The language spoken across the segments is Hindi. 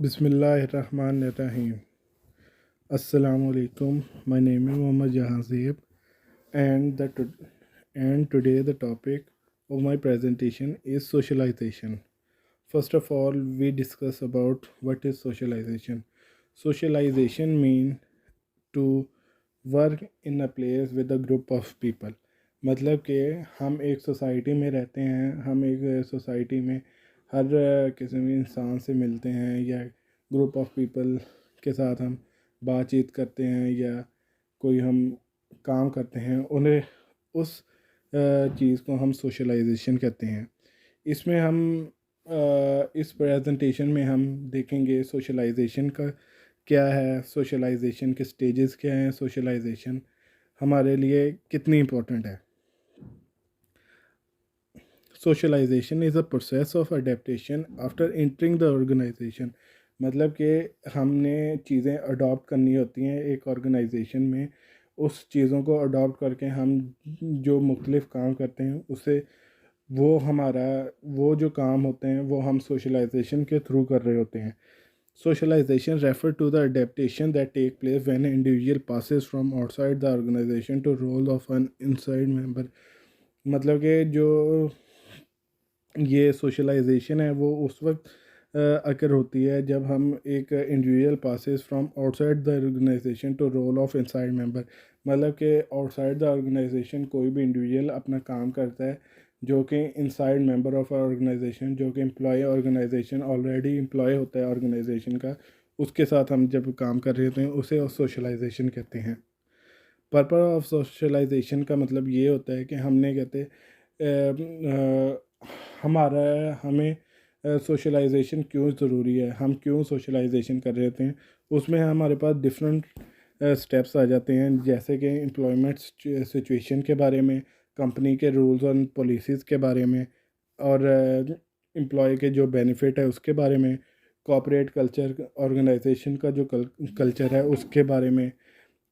Bismillahirrahmanirrahim. Assalamu alaikum. My name is Muhammad Jahanzeb, and today the topic of my presentation is socialization. First of all, we discuss about what is socialization. Socialization means to work in a place with a group of people. मतलब कि हम एक सोसाइटी में रहते हैं, हम एक सोसाइटी में हर किस्म के इंसान से मिलते हैं या ग्रुप ऑफ पीपल के साथ हम बातचीत करते हैं या कोई हम काम करते हैं, उन्हें उस चीज़ को हम सोशलाइजेशन कहते हैं। इसमें हम इस प्रेजेंटेशन में हम देखेंगे सोशलाइजेशन का क्या है, सोशलाइजेशन के स्टेजेस क्या हैं, सोशलाइजेशन हमारे लिए कितनी इम्पोर्टेंट है। Socialization is a process of adaptation after entering the organization. मतलब कि हमने चीज़ें अडॉप्ट करनी होती हैं एक ऑर्गेनाइजेशन में, उस चीज़ों को अडॉप्ट करके हम जो मुख्तलिफ़ काम करते हैं उसे वो जो काम होते हैं वो हम सोशलाइजेशन के थ्रू कर रहे होते हैं। Socialization refer to the adaptation that take place when an individual passes from outside the organization to role of an inside member। मतलब कि जो ये सोशलाइजेशन है वो उस वक्त अकर होती है जब हम एक individual passes from outside the organization to role of inside member. मतलब कि आउटसाइड द ऑर्गेनाइजेशन कोई भी इंडिविजुअल अपना काम करता है जो कि इनसाइड मेंबर ऑफ ऑर्गेनाइजेशन, जो कि एम्प्लॉय ऑर्गेनाइजेशन ऑलरेडी एम्प्लॉय होता है ऑर्गेनाइजेशन का, उसके साथ हम जब काम कर रहे होते हैं उसे सोशलाइजेशन कहते हैं। पर्पस ऑफ सोशलाइजेशन का मतलब ये होता है कि हमने कहते हमें सोशलाइजेशन क्यों ज़रूरी है, हम क्यों सोशलाइजेशन कर रहे थे। उसमें हमारे पास डिफरेंट स्टेप्स आ जाते हैं, जैसे कि एम्प्लॉयमेंट सिचुएशन के बारे में, कंपनी के रूल्स और पॉलिसीज़ के बारे में, और एम्प्लॉय के जो बेनिफिट है उसके बारे में, कॉर्पोरेट कल्चर, ऑर्गेनाइजेशन का जो कल्चर है उसके बारे में,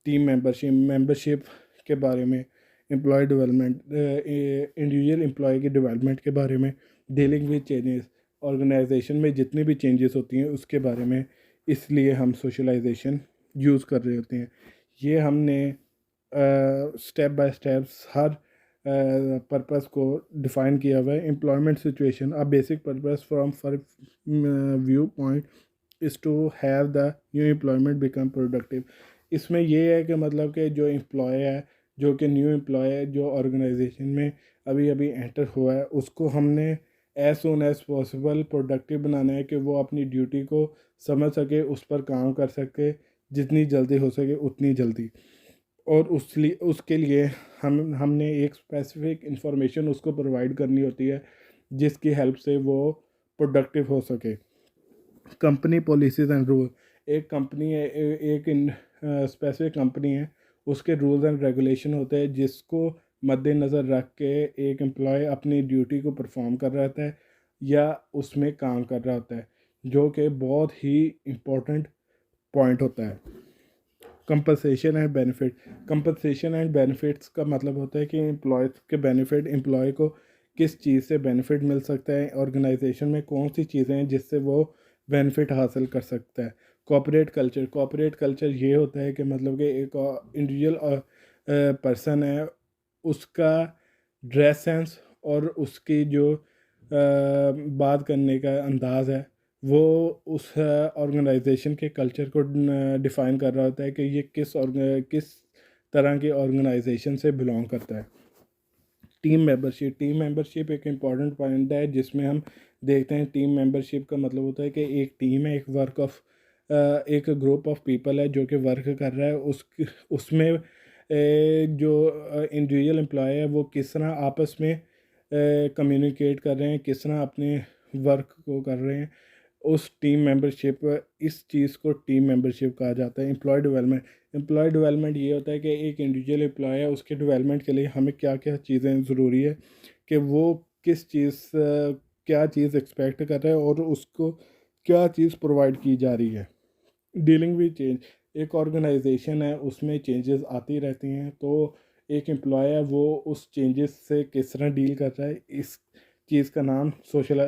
टीम मेंबरशिप के बारे में, एम्प्लॉय डेवलपमेंट, इंडिविजुअल एम्प्लॉय की डेवलपमेंट के बारे में, डीलिंग विद चेंजेस, ऑर्गेनाइजेशन में जितनी भी चेंजेस होती हैं उसके बारे में। इसलिए हम सोशलाइजेशन यूज़ कर रहे होते हैं। ये हमने स्टेप बाय स्टेप्स हर पर्पस को डिफ़ाइन किया हुआ है। Employment situation, a basic purpose from for view point is to have the new employment become productive. इसमें ये है कि मतलब कि जो एम्प्लॉय है, जो कि न्यू एम्प्लॉय है, जो ऑर्गेनाइजेशन में अभी अभी एंटर हुआ है, उसको हमने as soon as possible productive बनाना है कि वो अपनी ड्यूटी को समझ सके, उस पर काम कर सके, जितनी जल्दी हो सके उतनी जल्दी। और उसके लिए हमने एक स्पेसिफिक इंफॉर्मेशन उसको प्रोवाइड करनी होती है जिसकी हेल्प से वो प्रोडक्टिव हो सके। कंपनी पॉलिसीज़ एंड रूल, एक कंपनी है, एक स्पेसिफिक कंपनी है, उसके रूल्स एंड रेगुलेशन होते हैं जिसको मद्देनज़र रख के एक एम्प्लॉय अपनी ड्यूटी को परफॉर्म कर रहा होता है या उसमें काम कर रहा होता है, जो कि बहुत ही इम्पोर्टेंट पॉइंट होता है। Compensation and benefit, compensation and benefits का मतलब होता है कि एम्प्लॉय के बेनिफिट, एम्प्लॉय को किस चीज़ से बेनिफिट मिल सकता है, ऑर्गेनाइजेशन में कौन सी चीज़ें हैं जिससे वो बेनिफिट हासिल कर सकता है। कॉर्पोरेट कल्चर, कॉर्पोरेट कल्चर ये होता है कि मतलब कि एक इंडिविजुअल पर्सन है, उसका ड्रेस सेंस और उसकी जो बात करने का अंदाज़ है वो उस ऑर्गेनाइजेशन के कल्चर को डिफ़ाइन कर रहा होता है कि ये किस तरह की ऑर्गेनाइजेशन से बिलोंग करता है। टीम मेंबरशिप, टीम मेंबरशिप एक इम्पॉर्टेंट पॉइंट है जिसमें हम देखते हैं टीम मेंबरशिप का मतलब होता है कि एक टीम है, एक ग्रुप ऑफ पीपल है जो कि वर्क कर रहा है, उसमें जो इंडिविजुअल एम्प्लॉय है वो किस तरह आपस में कम्युनिकेट कर रहे हैं, किस तरह अपने वर्क को कर रहे हैं, उस टीम मेंबरशिप, इस चीज़ को टीम मेंबरशिप कहा जाता है। एम्प्लॉय डेवलपमेंट, एम्प्लॉय डेवलपमेंट ये होता है कि एक इंडिविजुअल एम्प्लॉय है, उसके डेवलपमेंट के लिए हमें क्या क्या चीज़ें ज़रूरी है कि वो क्या चीज़ एक्सपेक्ट कर रहा है और उसको क्या चीज़ प्रोवाइड की जा रही है। डीलिंग विद चेंज, एक ऑर्गेनाइजेशन है उसमें चेंजेस आती रहती हैं, तो एक एम्प्लॉय है वो उस चेंजेस से किस तरह डील कर रहा है, इस चीज़ का नाम सोशल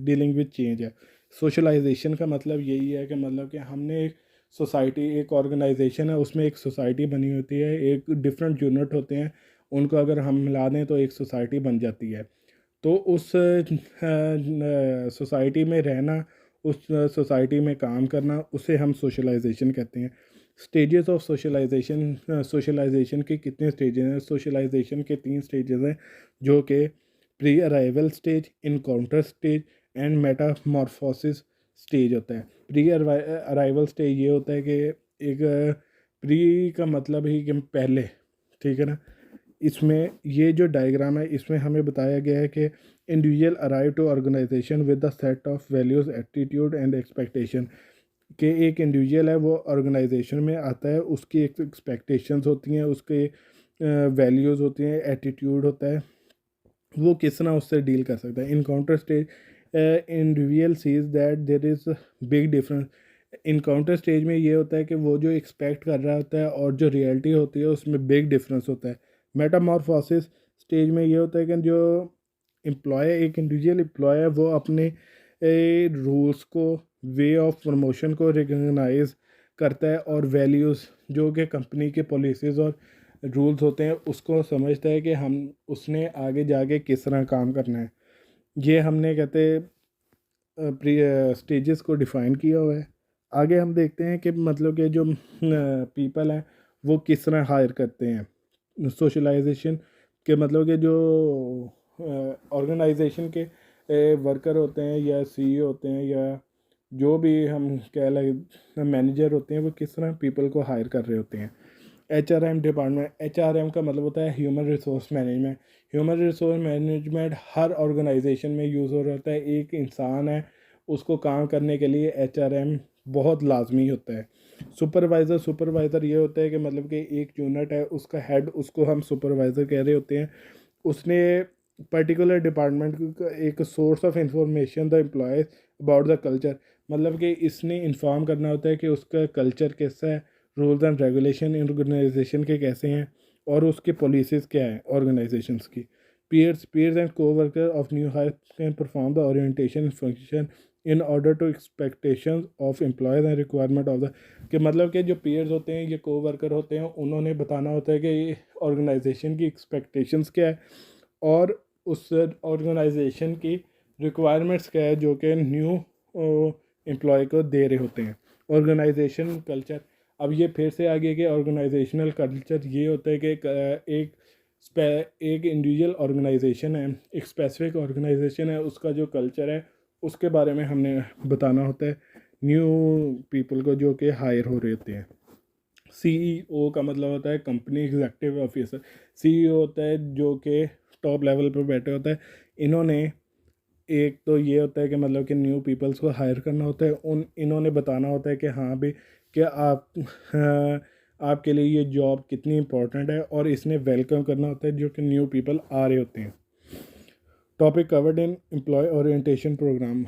डीलिंग विद चेंज है। सोशलाइजेशन का मतलब यही है कि मतलब कि हमने एक सोसाइटी, एक ऑर्गेनाइजेशन है, उसमें एक सोसाइटी बनी होती है, एक डिफरेंट यूनिट होते हैं, उनको अगर हम मिला दें तो एक सोसाइटी बन जाती है। तो उस सोसाइटी में रहना, उस सोसाइटी में काम करना, उसे हम सोशलाइजेशन कहते हैं। स्टेजेस ऑफ सोशलाइजेशन, सोशलाइजेशन के कितने स्टेजेस हैं? सोशलाइजेशन के 3 स्टेजेस हैं, जो कि pre arrival stage, encounter stage and Metamorphosis stage होता है। प्री अराइवल स्टेज ये होता है कि एक प्री का मतलब ही कि पहले, ठीक है ना। इसमें ये जो डायग्राम है, इसमें हमें बताया गया है कि individual arrive to organization with the set of values, attitude and expectation. कि एक इंडिविजुअल है वो ऑर्गेनाइजेशन में आता है, उसकी एक एक्सपेक्टेशंस होती हैं, उसके वैल्यूज़ होती हैं, एटीट्यूड होता है, वो किस तरह उससे डील कर सकता है। Encounter stage, individual sees that there is big difference. Encounter stage में ये होता है कि वो जो एक्सपेक्ट कर रहा होता है और जो रियलिटी होती है उसमें बिग डिफरेंस होता है। मेटामॉर्फोसिस स्टेज में ये होता है कि जो एम्प्लॉय, एक इंडिविजुअल एम्प्लॉय है, वो अपने रूल्स को, वे ऑफ प्रमोशन को रिकग्नाइज करता है और वैल्यूज़ जो कि कंपनी के पॉलिसीज़ और रूल्स होते हैं उसको समझता है कि हम उसने आगे जाके किस तरह काम करना है। ये हमने कहते प्री स्टेजेस को डिफ़ाइन किया हुआ है। आगे हम देखते हैं कि मतलब कि जो पीपल हैं वो किस तरह हायर करते हैं। सोशलाइजेशन के मतलब कि जो ऑर्गेनाइजेशन के वर्कर होते हैं या सीईओ होते हैं या जो भी हम कह लगे मैनेजर होते हैं, वो किस तरह पीपल को हायर कर रहे होते हैं। एचआरएम डिपार्टमेंट, एचआरएम का मतलब होता है human resource management. Human resource management हर ऑर्गेनाइजेशन में यूज़ हो रहा होता है। एक इंसान है, उसको काम करने के लिए एचआरएम बहुत लाजमी होता है। सुपरवाइज़र, सुपरवाइज़र ये होता है कि मतलब कि एक यूनिट है, उसका हेड, उसको हम सुपरवाइज़र कह रहे होते हैं। उसने पर्टिकुलर डिपार्टमेंट का एक source of information the employees about the culture, मतलब कि इसने इन्फॉर्म करना होता है कि उसका कल्चर कैसा है, रूल्स एंड रेगुलेशन ऑर्गेनाइजेशन के कैसे हैं और उसकी पॉलिसीज़ क्या हैं ऑर्गेनाइजेशंस की। Peers and coworker of new hire can perform the orientation function in order to expectations of employees and requirement of the, कि मतलब कि जो पीयर्स होते हैं, ये कोवर्कर होते हैं, उन्होंने बताना होता है कि ये ऑर्गेनाइजेशन की एक्सपेक्टेशंस क्या है और उस ऑर्गेनाइजेशन की रिक्वायरमेंट्स क्या है जो कि न्यू एम्प्लॉय को दे रहे होते हैं। ऑर्गेनाइजेशन कल्चर, अब ये फिर से आगे के ऑर्गेनाइजेशनल कल्चर ये होता है कि एक इंडिविजुअल ऑर्गेनाइजेशन है, एक स्पेसिफिक ऑर्गेनाइजेशन है, उसका जो कल्चर है उसके बारे में हमने बताना होता है न्यू पीपल को जो कि हायर हो रहे होते हैं। सीईओ का मतलब होता है कंपनी एग्जीक्यूटिव ऑफिसर। सीईओ होता है जो कि टॉप लेवल पर बैठे होता है। इन्होंने, एक तो ये होता है कि मतलब कि न्यू पीपल्स को हायर करना होता है, इन्होंने बताना होता है कि हाँ भाई, कि आपके लिए ये जॉब कितनी इंपॉर्टेंट है और इसने वेलकम करना होता है जो कि न्यू पीपल आ रहे होते हैं। Topic covered in employee orientation program.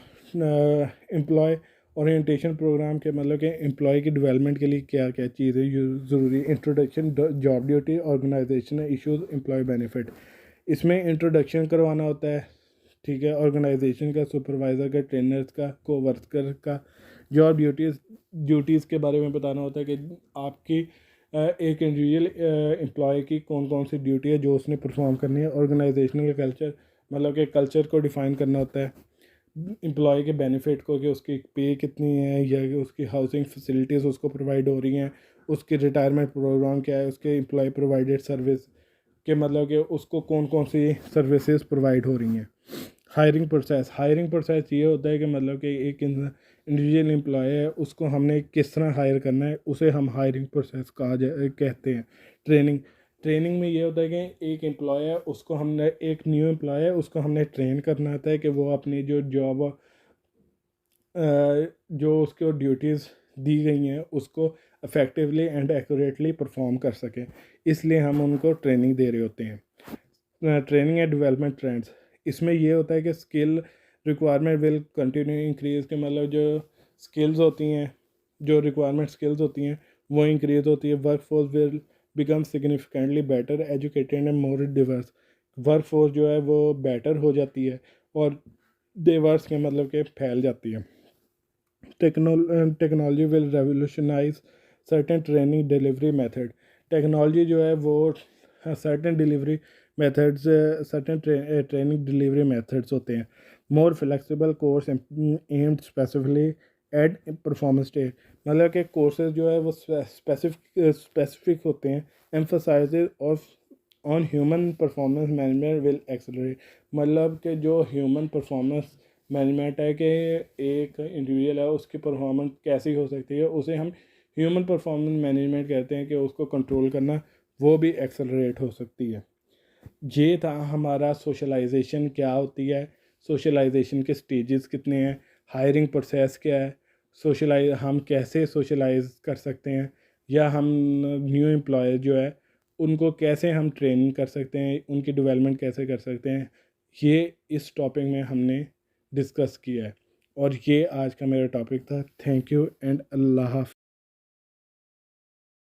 Employee orientation program के मतलब कि एम्प्लॉय की डेवलपमेंट के लिए क्या क्या चीज़ें ज़रूरी। Introduction, job duty, organization issues, employee benefit. इसमें इंट्रोडक्शन करवाना होता है, ठीक है, ऑर्गेनाइजेशन का, सुपरवाइज़र का, ट्रेनर्स का, कोवर्कर का। जॉब ड्यूटीज़ के बारे में बताना होता है कि आपकी एक इंडिविजुअल एम्प्लॉय की कौन कौन सी ड्यूटी है जो उसने परफॉर्म करनी है। ऑर्गेनाइजेशनल कल्चर, मतलब कि कल्चर को डिफ़ाइन करना होता है। एम्प्लॉय के बेनिफिट को, कि उसकी पे कितनी है या कि उसकी हाउसिंग फैसिलिटीज़ उसको प्रोवाइड हो रही हैं, उसकी रिटायरमेंट प्रोग्राम क्या है, उसके एम्प्लॉय प्रोवाइडेड सर्विस के मतलब कि उसको कौन कौन सी सर्विसेज प्रोवाइड हो रही हैं। हायरिंग प्रोसेस, हायरिंग प्रोसेस ये होता है कि मतलब कि एक इंडिविजुअल एम्प्लॉय है, उसको हमने किस तरह हायर करना है, उसे हम हायरिंग प्रोसेस कहते हैं। ट्रेनिंग, ट्रेनिंग में ये होता है कि एक एम्प्लॉय है, उसको हमने, एक न्यू एम्प्लॉय है, उसको हमने ट्रेन करना होता है कि वो अपनी जो जॉब, जो उसको ड्यूटीज़ दी गई हैं उसको इफ़ेक्टिवली एंड एक्यूरेटली परफॉर्म कर सकें, इसलिए हम उनको ट्रेनिंग दे रहे होते हैं। ट्रेनिंग एंड डेवलपमेंट ट्रेंड्स, इसमें ये होता है कि skill requirement will continue increase, के मतलब जो स्किल्स होती हैं, जो रिक्वायरमेंट स्किल्स होती हैं वो इंक्रीज़ होती है। Work force will become significantly better educated and more Divers. Work force जो है वो बेटर हो जाती है और डिवर्स के मतलब कि फैल जाती है। Technology will revolutionize certain training delivery method. Technology जो है वो certain delivery methods, certain training delivery methods होते हैं। More flexible course aimed specifically at performance stage, मतलब कि कोर्सेज जो है वो स्पेसिफिक होते हैं। Emphasizes of on human performance management will accelerate, मतलब कि जो ह्यूमन परफॉर्मेंस मैनेजमेंट है कि एक इंडिविजुअल है उसकी परफॉर्मेंस कैसी हो सकती है, उसे हम ह्यूमन परफॉर्मेंस मैनेजमेंट कहते हैं कि उसको कंट्रोल करना, वो भी एक्सेलरेट हो सकती है। ये था हमारा सोशलाइजेशन क्या होती है, सोशलाइजेशन के स्टेजेस कितने हैं, हायरिंग प्रोसेस क्या है, हम कैसे सोशलाइज कर सकते हैं, या हम न्यू एम्प्लॉयर जो है उनको कैसे हम ट्रेनिंग कर सकते हैं, उनकी डेवलपमेंट कैसे कर सकते हैं, ये इस टॉपिक में हमने डिस्कस किया है। और ये आज का मेरा टॉपिक था। थैंक यू एंड अल्लाह हाफ़िज़।